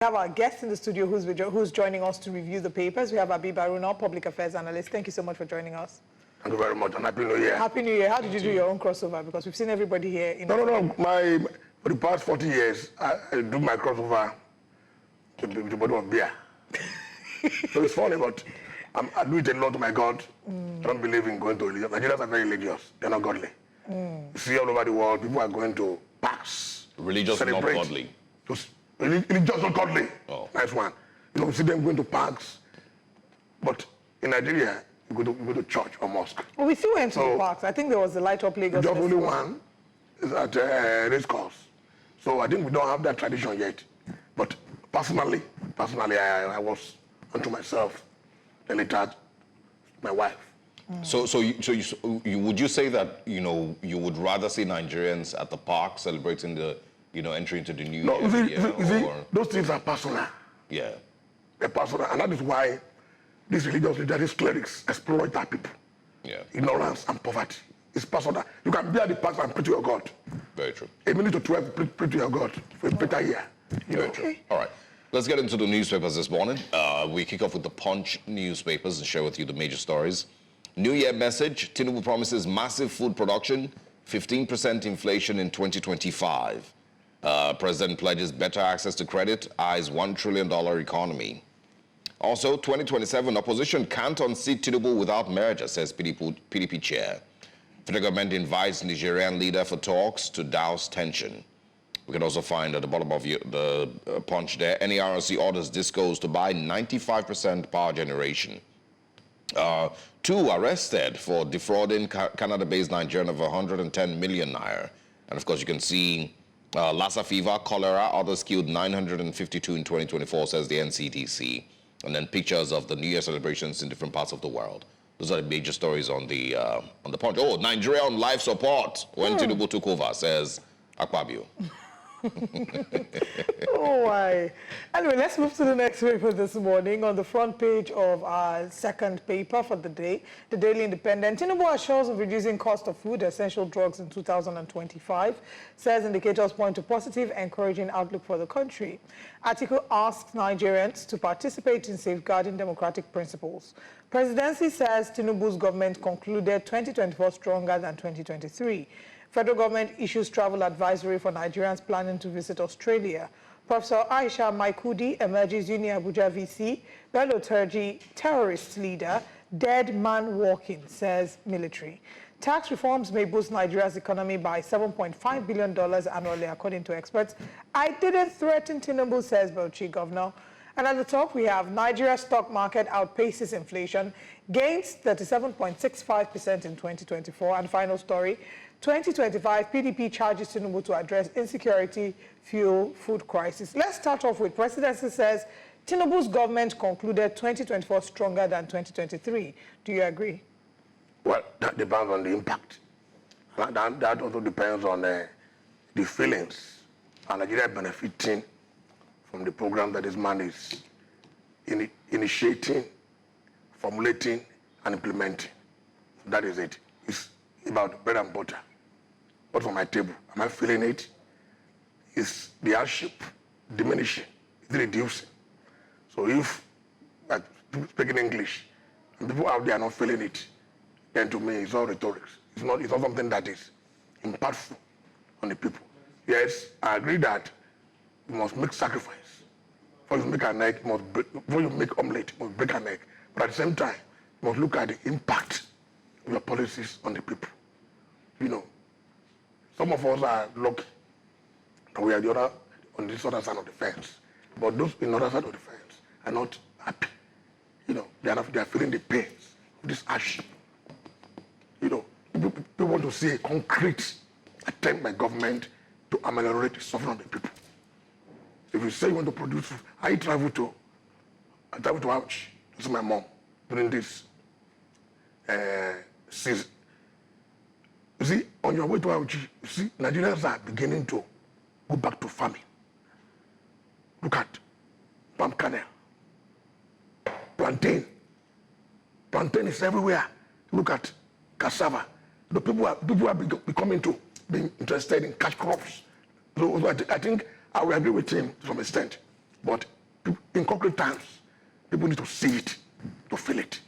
We have our guest in the studio who's joining us to review the papers. We have Habib Aruna, public affairs analyst. Thank you so much for joining us. Thank you very much, and Happy New Year. Happy New Year. How did you do your own crossover? Because we've seen everybody here. No. For the past 40 years, I do my crossover with the bottle of beer. So it's funny, but I do it a lot to my God. I don't believe in going to religion. Nigerians are very religious. They're not godly. You see all over the world, people are going to parks. Religious, not godly. Religious, not godly. Oh. Nice one. You see them going to parks. But in Nigeria, you go to church or mosque. Well, we still went to the parks. I think there was the Light Up Lagos. Just only one is at race course. So I think we don't have that tradition yet. But personally, I was unto myself, and later my wife. So would you say that you would rather see Nigerians at the park celebrating the entry into the new year? You see, those things are personal. Yeah, they're personal, and that is why these religious leaders, these clerics, exploit our people. Yeah, ignorance and poverty. It's personal. You can be at the park and pray to your God. Very true. A minute to 12, pray to your God for a better year. Very true. All right. Let's get into the newspapers this morning. We kick off with the Punch newspapers and share with you the major stories. New Year message, Tinubu promises massive food production, 15% inflation in 2025. President pledges better access to credit, eyes $1 trillion economy. Also, 2027, opposition can't unseat Tinubu without merger, says PDP chair. Federal government invites Nigerian leader for talks to douse tension. We can also find at the bottom of the Punch there, NERC orders discos to buy 95% power generation. Two arrested for defrauding Canada-based Nigerian of 110 million naira. And of course, you can see Lassa fever, cholera, others killed 952 in 2024, says the NCDC. And then pictures of the New Year celebrations in different parts of the world. Those are the major stories on the Punch. Oh, Nigeria on life support when Tinubu took over, says Akpabio. Oh, why? Anyway, let's move to the next paper this morning. On the front page of our second paper for the day, the Daily Independent, Tinubu assures of reducing cost of food, essential drugs in 2025, says indicators point to positive, encouraging outlook for the country. Article asks Nigerians to participate in safeguarding democratic principles. Presidency says Tinubu's government concluded 2024 stronger than 2023. Federal government issues travel advisory for Nigerians planning to visit Australia. Professor Aisha Maikudi emerges Uni Abuja VC. Bello Turji, terrorist leader, dead man walking, says military. Tax reforms may boost Nigeria's economy by $7.5 billion annually, according to experts. I didn't threaten Tinubu, says Bauchi governor. And at the top, we have Nigeria's stock market outpaces inflation, gains 37.65% in 2024. And final story, 2025, PDP charges Tinubu to address insecurity, fuel, food crisis. Let's start off with Presidency says Tinubu's government concluded 2024 stronger than 2023. Do you agree? Well, that depends on the impact. That also depends on the feelings. And Nigeria benefiting from the program that this man is initiating, formulating, and implementing. That is it. It's about bread and butter. What's on my table? Am I feeling it? Is the hardship diminishing? Is it reducing? So if, like, speaking English, and people out there are not feeling it, then to me it's all rhetoric. It's not something that is impactful on the people. Yes, I agree that you must make sacrifice. Before you make an egg, before you make omelette, you must break an egg. But at the same time, you must look at the impact of your policies on the people. Some of us are lucky, and we are on this other side of the fence. But those in the other side of the fence are not happy. They are feeling the pains of this hardship. People want to see a concrete attempt by government to ameliorate the suffering of the people. If you say you want to produce food, I travel to Ouch to see my mom during this season. You see, on your way to Ouch, you see, Nigerians are beginning to go back to farming. Look at palm kernel, plantain. Plantain is everywhere. Look at cassava. The people are becoming to be interested in cash crops. So I think I will agree with him to some extent. But in concrete terms, people need to see it, to feel it.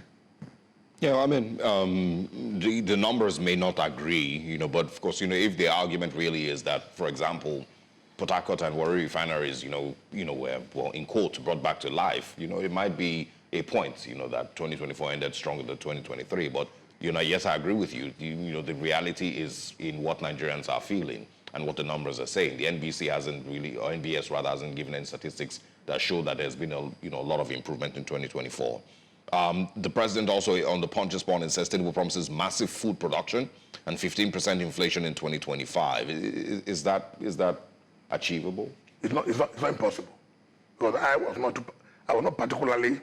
Yeah, I mean, the numbers may not agree, but of course, if the argument really is that, for example, Port Harcourt and Warri refineries, were, well, in quote, brought back to life, it might be a point, that 2024 ended stronger than 2023. But, yes, I agree with you. The reality is in what Nigerians are feeling and what the numbers are saying. The NBC hasn't really, or NBS rather, hasn't given any statistics that show that there's been a lot of improvement in 2024. The president also on the Punch this morning says Tinubu promises massive food production and 15% inflation in 2025. Is that achievable? It's not impossible. Because I was not particularly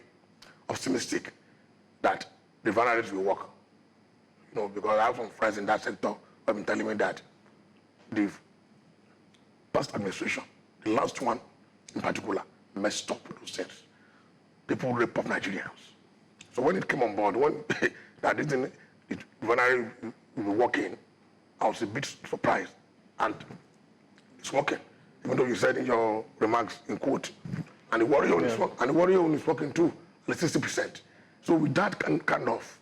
optimistic that the refineries will work. Because I have some friends in that sector who have been telling me that the past administration, the last one in particular, messed up those things. People rape up Nigerians. So when it came on board, when the refinery will be working, I was a bit surprised. And it's working. Even though you said in your remarks, in quote, and the warrior is working too, like 60%. So with that kind of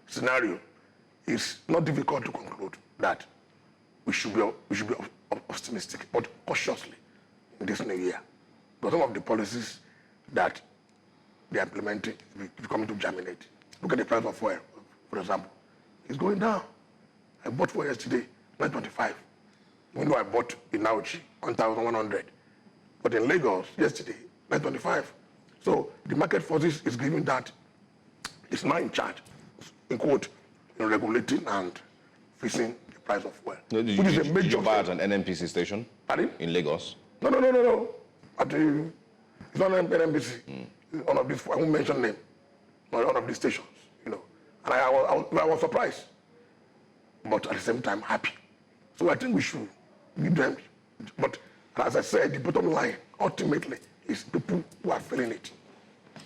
scenario, it's not difficult to conclude that we should be optimistic, but cautiously in this new year. Because some of the policies that they are implementing is coming to germinate. Look at the price of oil, for example. It's going down. I bought fuel yesterday, 925. Even though I bought in Nauchi, 1,100. But in Lagos, yesterday, 925. So the market forces is giving that. It's now in charge, in quote, in regulating and fixing the price of oil. No, did you buy at an NNPC station? Pardon? In Lagos? No. It's not an NNPC. It's one of these, I won't mention name, one of these stations, And I was surprised, but at the same time happy. So I think we should give them, but as I said, the bottom line ultimately is people who are feeling it,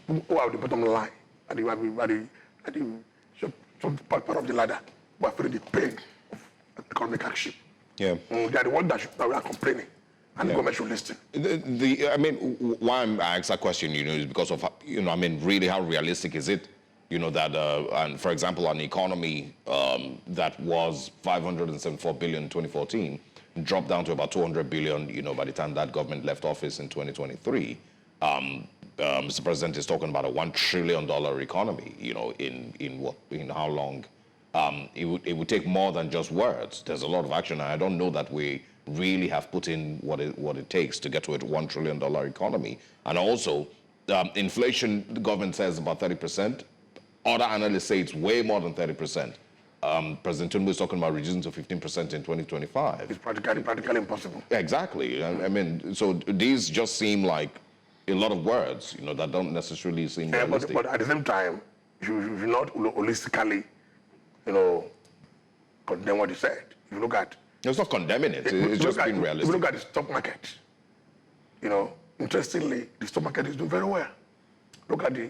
who are the bottom line, at the part of the ladder, who are feeling the pain of economic hardship. Yeah. They are the ones that are complaining. And the government should listen. Why I ask that question, is because of, really how realistic is it, that, and for example, an economy that was 574 billion in 2014 dropped down to about 200 billion, by the time that government left office in 2023. Mr. President is talking about a $1 trillion economy, in how long? It would take more than just words. There's a lot of action, and I don't know that we really have put in what it takes to get to a $1 trillion economy. And also, inflation, the government says about 30%. Other analysts say it's way more than 30%. President Tinubu is talking about reducing to 15% in 2025. It's practically impossible. Exactly. So these just seem like a lot of words, that don't necessarily seem realistic. But at the same time, you should not holistically, condemn what you said. If you look at... It's not condemning it. It's just being realistic. If you look at the stock market, interestingly, the stock market is doing very well. Look at the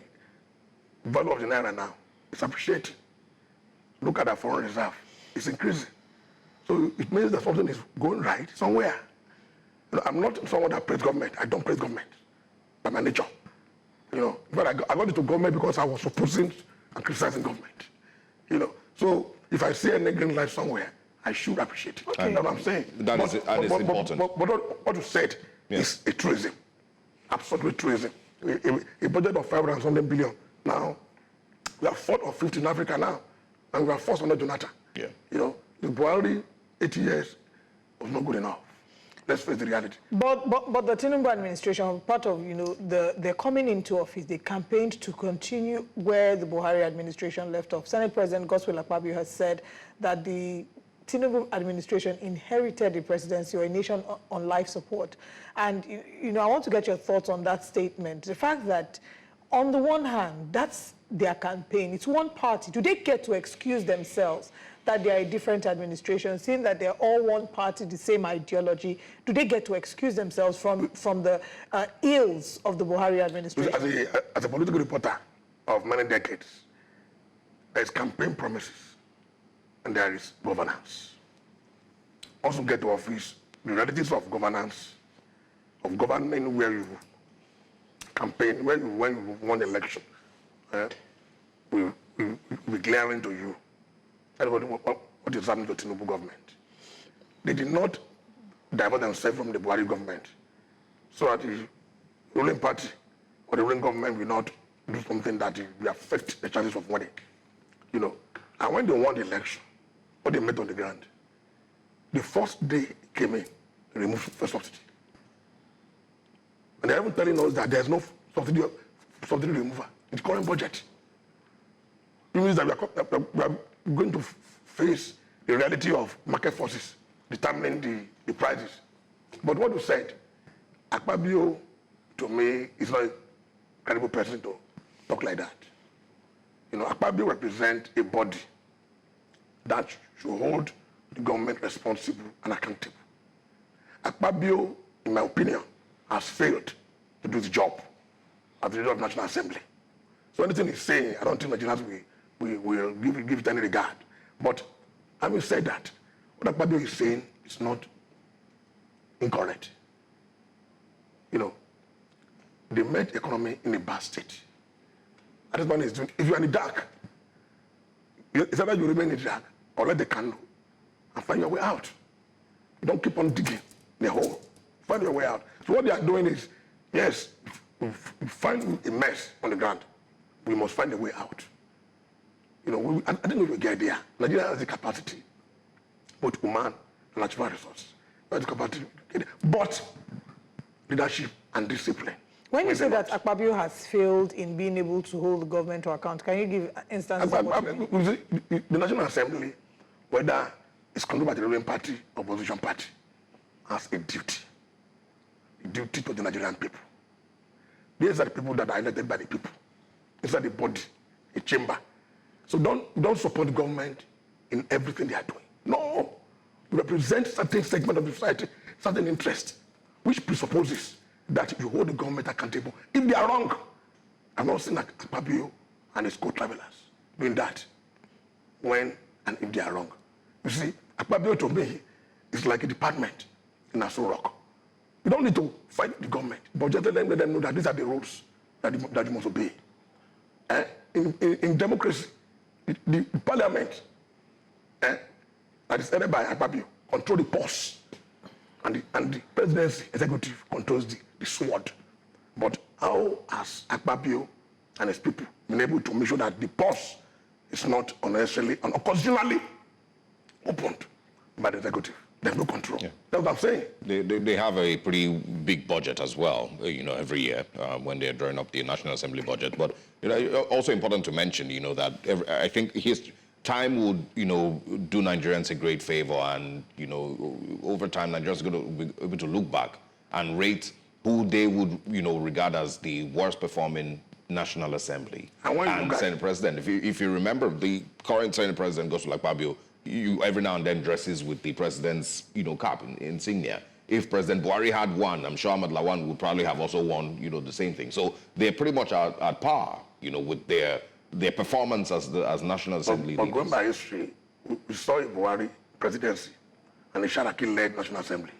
value of the Naira now. It's appreciating. Look at our foreign reserve. It's increasing. So it means that something is going right somewhere. I'm not someone that praise government. I don't praise government by my nature. But I got into government because I was opposing and criticizing government. So if I see a green light somewhere, I should appreciate it. Okay. That's what I'm saying. That is important. But what you said is a truism. Absolute truism. A budget of 500 billion. Now, we are fourth or fifth in Africa now. And we are first under Jonathan. Yeah. The Buhari, 80 years, was not good enough. Let's face the reality. But the Tinubu administration, part of, they're coming into office, they campaigned to continue where the Buhari administration left off. Senate President Godswill Akpabio has said that the Tinubu administration inherited the presidency or a nation on life support. And, I want to get your thoughts on that statement. The fact that, on the one hand, that's their campaign. It's one party. Do they get to excuse themselves that they are a different administration, seeing that they're all one party, the same ideology? Do they get to excuse themselves from the ills of the Buhari administration? As a political reporter of many decades, there's campaign promises and there is governance. Also get to office, the realities of governance of governing where you campaign, when you won the election, will be glaring to you. That's what is happening to the Tinubu government. They did not divert themselves from the Buhari government so that the ruling party or the ruling government will not do something that will affect the chances of winning. You know, and when they won the election, what they met on the ground, the first day it came in, they removed first subsidy. And they're even telling us that there's no subsidy removal in the current budget. It means that we are going to face the reality of market forces determining the prices. But what you said, Akpabio, to me, is not a credible person to talk like that. You know, Akpabio represents a body that should hold the government responsible and accountable. Akpabio, in my opinion, has failed to do the job as the leader of the National Assembly. So anything he's saying, I don't think Nigerians will give it any regard. But having said that, what Akpabio is saying is not incorrect. You know, they made economy in a bad state. That is what he's doing. If you're in the dark, it's either you remain in the dark or let the candle and find your way out. You don't keep on digging the hole. Find your way out. So what they are doing is, yes, we find a mess on the ground. We must find a way out. You know, I didn't know you get there. Nigeria has the capacity, both human and natural resources. Has the capacity, but leadership and discipline. When you say that Akpabio has failed in being able to hold the government to account, can you give instances of what you mean? The National Assembly, whether it's controlled by the ruling party or opposition party, has a duty to the Nigerian people. These are the people that are elected by the people. These are the body, a chamber. So don't support the government in everything they are doing. No, you represent certain segment of the society, certain interest, which presupposes that you hold the government accountable. If they are wrong, I've not seen Akpabio and his co-travelers doing that when and if they are wrong. You see, Akpabio to me is like a department in Aso Rock. You don't need to fight the government, but just let them know that these are the rules that you must obey. In democracy, the parliament that is headed by Akpabio control the purse, and the presidency executive controls the sword. But how has Akpabio and his people been able to make sure that the purse is not unnecessarily and unconstitutionally opened by the executive? There's no control. Yeah. That's what I'm saying. They have a pretty big budget as well, you know, every year when they're drawing up the National Assembly budget. But you know, also important to mention, you know, that I think his time would, you know, do Nigerians a great favor, and you know, over time, Nigerians are going to be able to look back and rate who they would, you know, regard as the worst performing National Assembly and Senate President. If you remember, the current Senate President, Godswill Akpabio, every now and then dresses with the president's, you know, cap, insignia. If President Buhari had one, I'm sure Ahmad Lawan would probably have also won, you know, the same thing. So they're pretty much at par, you know, with their performance as National Assembly leaders. But going by history, we saw a Buhari presidency and a Sharaki-led National Assembly.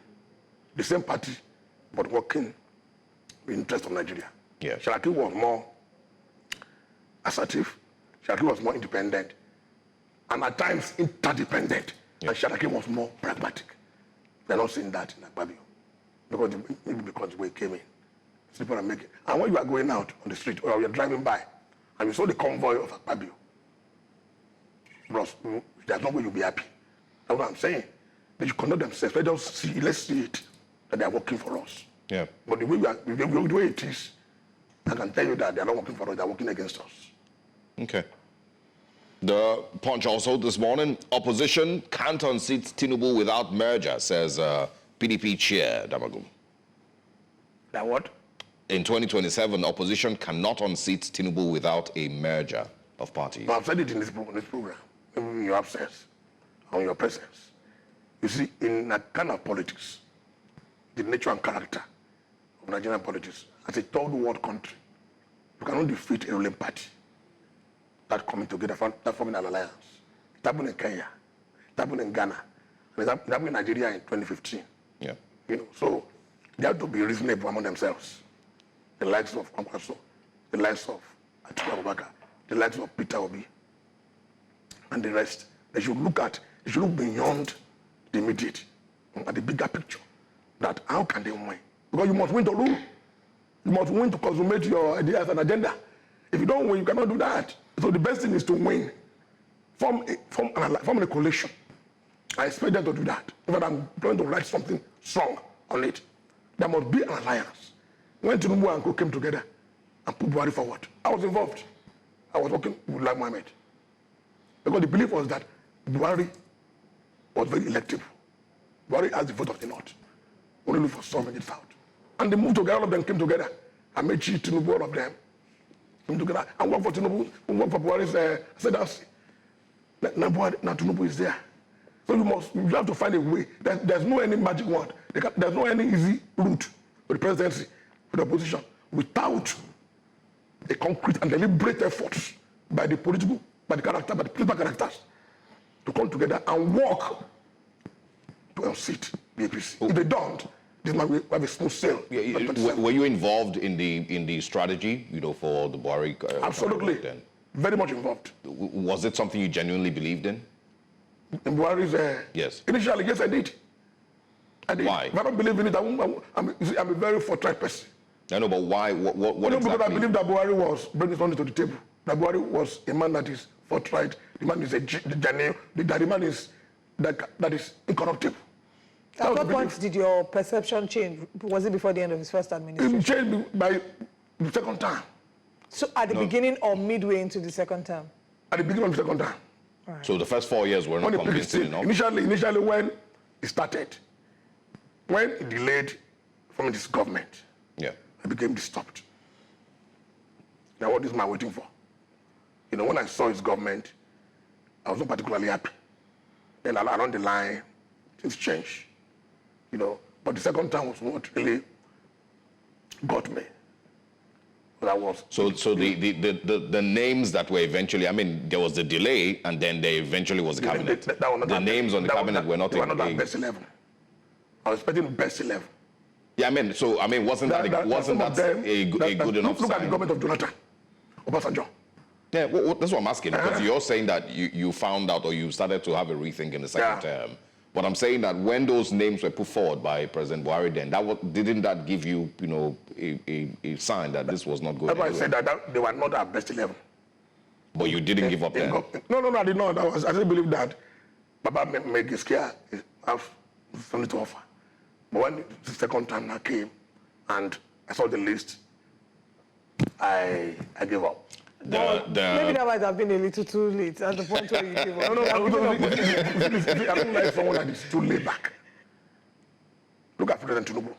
The same party, but working in the interest of Nigeria. Yeah. Sharaki was more assertive. Sharaki was more independent. And at times interdependent. Yeah. And Sharaki was more pragmatic. They're not seeing that in Akpabio. Maybe because the way it came in. People are making. And when you are going out on the street or you're driving by and you saw the convoy of Akpabio, bros, there's no way you'll be happy. That's what I'm saying. They should conduct themselves. Let's see it, that they are working for us. Yeah. But the way it is, I can tell you that they are not working for us, they are working against us. Okay. The Punch also this morning, opposition can't unseat Tinubu without merger, says PDP chair Damagum. That what? In 2027, opposition cannot unseat Tinubu without a merger of parties. No, I've said it in this program, in your absence, or in your presence. You see, in that kind of politics, the nature and character of Nigerian politics, as a third world country, you cannot defeat a ruling party that coming together, that forming an alliance. It happened in Kenya, it happened in Ghana, and it happened in Nigeria in 2015. Yeah. You know, so They have to be reasonable among themselves. The likes of Kwankwaso, the likes of Atiku Abubakar, the likes of Peter Obi, and the rest. They should look beyond the immediate, at the bigger picture. That how can they win? Because you must win to rule. You must win to consummate your ideas and agenda. If you don't win, you cannot do that. So the best thing is to win. Form a coalition. I expect them to do that. In fact, I'm going to write something strong on it. There must be an alliance. When Tinubu and Co came together and put Buhari forward, I was involved. I was working with Lai Mohammed. Because the belief was that Buhari was very elective. Buhari has the vote of the North. Only look for some in the South. And they moved together, all of them came together. Amechi, Tinubu, all of them came together and worked for Tinubu, worked for Buhari's ascendancy. Now Tinubu is there. So you have to find a way. There's no any magic word. There's no any easy route for the presidency, for the opposition, without a concrete and deliberate efforts by the political characters to come together and work to unseat the APC. If they don't, this might have a smooth sail. Were you involved in the strategy, for the Buhari? Absolutely. Very much involved. Was it something you genuinely believed in? In Buhari's, yes. Initially, yes, I did. Why? If I don't believe in it, I'm a very forthright person. I know, but why? What exactly? Because I believe that Buhari was bringing something to the table. That Buhari was a man that is forthright. The man is genuine. The man is that is incorruptible. At what point did your perception change? Was it before the end of his first administration? It changed by the second time. So at the beginning or midway into the second term? At the beginning of the second time. Right. So the first 4 years were not convincing enough? Initially when it started, when it delayed from this government, I became disturbed. Now what is my waiting for? When I saw his government, I was not particularly happy. Then along the line, things changed. But the second time was what really got me. That was the names that were eventually, there was the delay and then there eventually was the cabinet. The names on the cabinet were not at best 11. I was expecting best 11. Yeah, wasn't that a good enough Look sign? at the government of Jonathan, Obasanjo. Yeah, well, that's what I'm asking, because you're saying that you found out or you started to have a rethink in the second term. But I'm saying that when those names were put forward by President Buhari then, didn't that give you, a sign that this was not going anywhere? That's why I said that they were not at best 11. But you didn't give up then? No, I did not. I still believe that Baba made this clear, have something to offer. But when the second time that came and I saw the list, I gave up. Maybe that might have been a little too late at the point where you gave up. No, I don't like someone that is too laid back. Look at President Tinubu.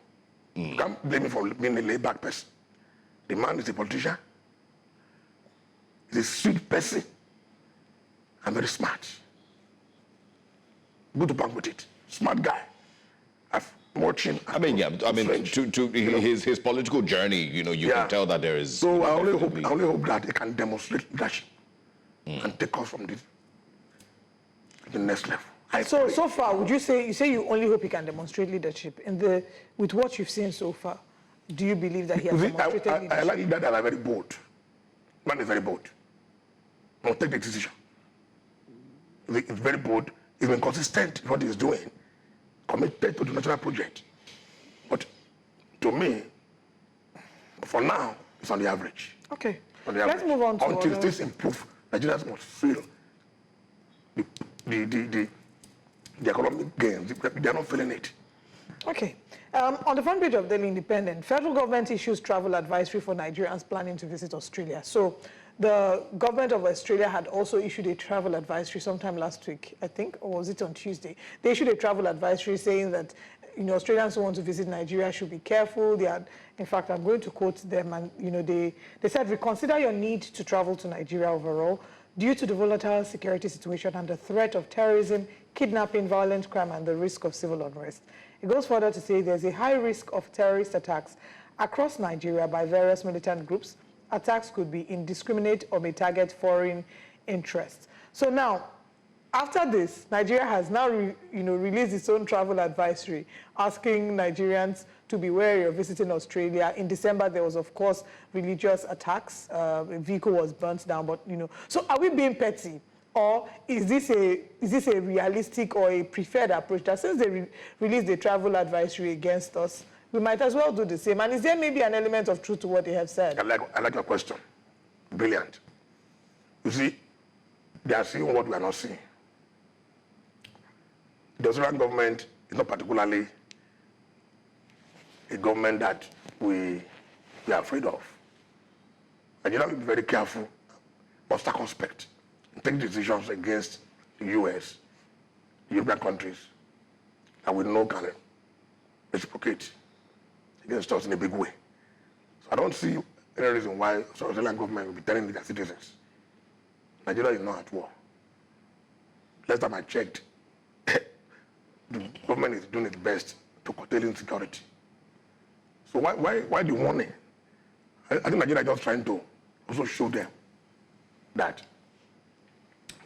You can't blame me for being a laid back person. The man is a politician. He's a sweet person and very smart. Good to bank with it. Smart guy. I've watched him. His political journey, you can tell that there is. So I only hope that he can demonstrate leadership and take us from the next level. So far, would you say you only hope he can demonstrate leadership with what you've seen so far? Do you believe that he has demonstrated leadership? I like that they are very bold. Man is very bold. Don't take the decision. He's very bold. He's been consistent in what he's doing. Committed to the national project. But to me, for now, it's on the average. Okay. Let's move on to until things improve, Nigerians must feel the economic gains. They are not feeling it. Okay. On the front page of Daily Independent, federal government issues travel advisory for Nigerians planning to visit Australia. So the government of Australia had also issued a travel advisory sometime last week, I think, or was it on Tuesday? They issued a travel advisory saying that Australians who want to visit Nigeria should be careful. They had, in fact, I'm going to quote them, and they said, reconsider your need to travel to Nigeria overall due to the volatile security situation and the threat of terrorism, kidnapping, violent crime, and the risk of civil unrest. It goes further to say there's a high risk of terrorist attacks across Nigeria by various militant groups. Attacks could be indiscriminate or may target foreign interests. So now, After this, Nigeria has now, released its own travel advisory, asking Nigerians to be wary of visiting Australia. In December, there was, of course, religious attacks. A vehicle was burnt down, but, So are we being petty? Or is this a realistic or a preferred approach that since they released the travel advisory against us, we might as well do the same? And is there maybe an element of truth to what they have said? I like your question. Brilliant. You see, they are seeing what we are not seeing. The Australian government is not particularly a government that we are afraid of. Nigeria will be very careful, but circumspect, and take decisions against the US, the European countries, that we know can reciprocate against us in a big way. So I don't see any reason why the Australian government will be telling their citizens, Nigeria is not at war. Last time I checked, the government is doing its best to curtail insecurity. So why the warning? I think Nigeria is just trying to also show them that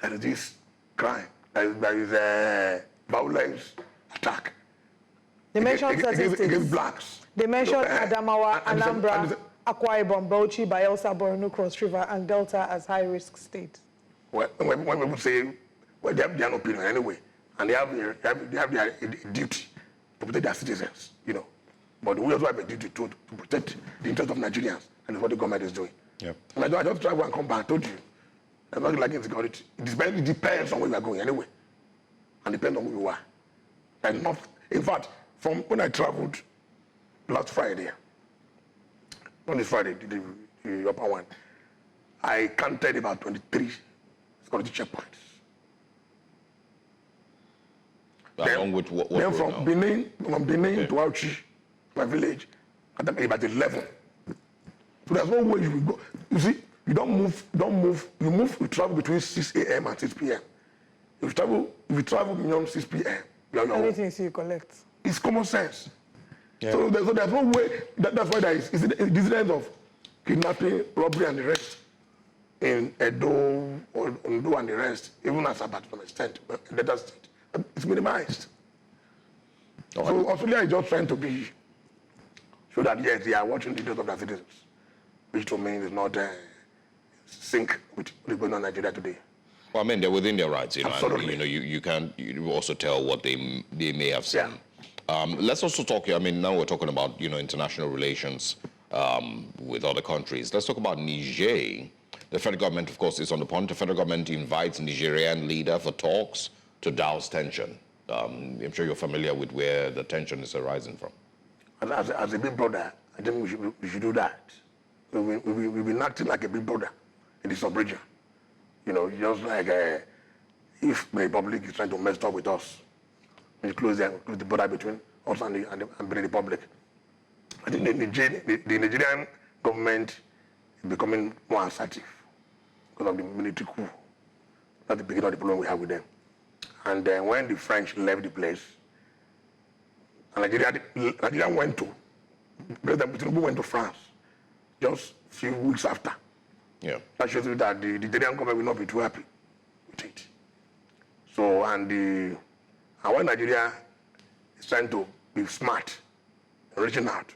there is this crime, there is a violence attack. They mentioned against blacks. They mentioned Adamawa, Anambra, Akwa Ibom, Bauchi, Bayelsa, Borno, Cross River, and Delta as high-risk states. Well, when people say, well, they have their own opinion anyway, and they have their duty to protect their citizens, But we also have a duty to protect the interests of Nigerians, and that's what the government is doing. Yep. And I just travel and come back. I told you, I'm not like insecurity. It depends on where we are going anyway, and depends on who you are. And not, in fact, from when I traveled last Friday, on this Friday, the upper one, I counted about 23 security checkpoints. Along with what then from Benin to Auchi, my village, at about 11. So there's no way you will go. You see, you don't move. You travel between 6 a.m. and 6 p.m. If you travel beyond 6 p.m., anything you collect. It's common sense. Yeah. So there's no way. That's why there is incidents of kidnapping, robbery, and the rest in Edo, Ondo, and the rest, even as about to an extent, in Delta State, it's minimized. Oh, So Australia is just trying to be so that yes, they are watching the interests of their citizens, which to me is not sync with what's going on in Nigeria today. Well, I mean, they're within their rights, Absolutely. And, you can also tell what they may have seen. Yeah. Let's also talk here. I mean, now we're talking about international relations with other countries. Let's talk about Niger. The federal government, of course, is on the point. The federal government invites Nigerian leader for talks to douse tension. I'm sure you're familiar with where the tension is arising from. As a big brother, I think we should do that. We've been acting like a big brother in the sub-region. Just like if the Republic is trying to mess up with us, we close the border between us and the Benin Republic. I think the Nigerian government is becoming more assertive because of the military coup. That's the beginning of the problem we have with them. And when the French left the place, Nigeria went to, President Tinubu went to France just a few weeks after. Yeah. That shows you that the Nigerian government will not be too happy with it. So, and when Nigeria is trying to be smart and reaching out,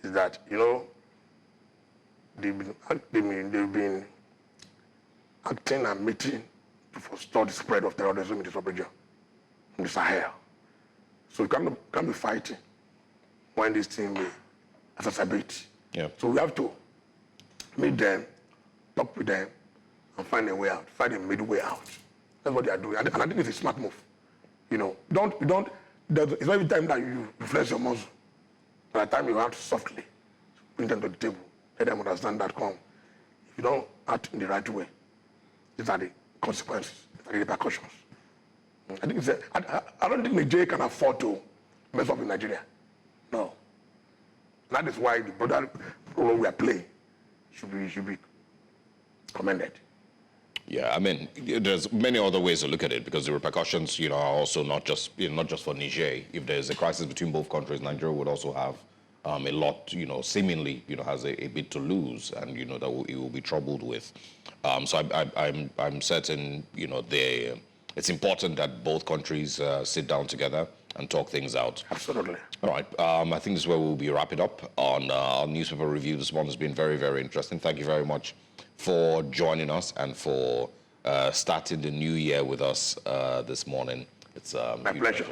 is that, they've been acting and meeting to forestall the spread of terrorism in the sub-region, in the Sahel. So you can't be fighting when this thing may exacerbate. Yeah. So we have to meet them, talk with them, and find a way out, find a middle way out. That's what they are doing, and I think it's a smart move. It's not every time that you flex your muscle. By the time you have to softly bring them to the table, let them understand that if you don't act in the right way, these are the consequences, these are the repercussions. I think I don't think Nigeria can afford to mess up in Nigeria. No. That is why the broader role we are playing should be commended. Yeah, I mean, there's many other ways to look at it because the repercussions, are also not just for Niger. If there's a crisis between both countries, Nigeria would also have a lot, seemingly, has a bit to lose, and that it will be troubled with. So I'm certain, it's important that both countries sit down together and talk things out. Absolutely. All right. I think this is where we'll be wrapping up on our newspaper review this morning. It's been very, very interesting. Thank you very much for joining us and for starting the new year with us this morning. It's my pleasure.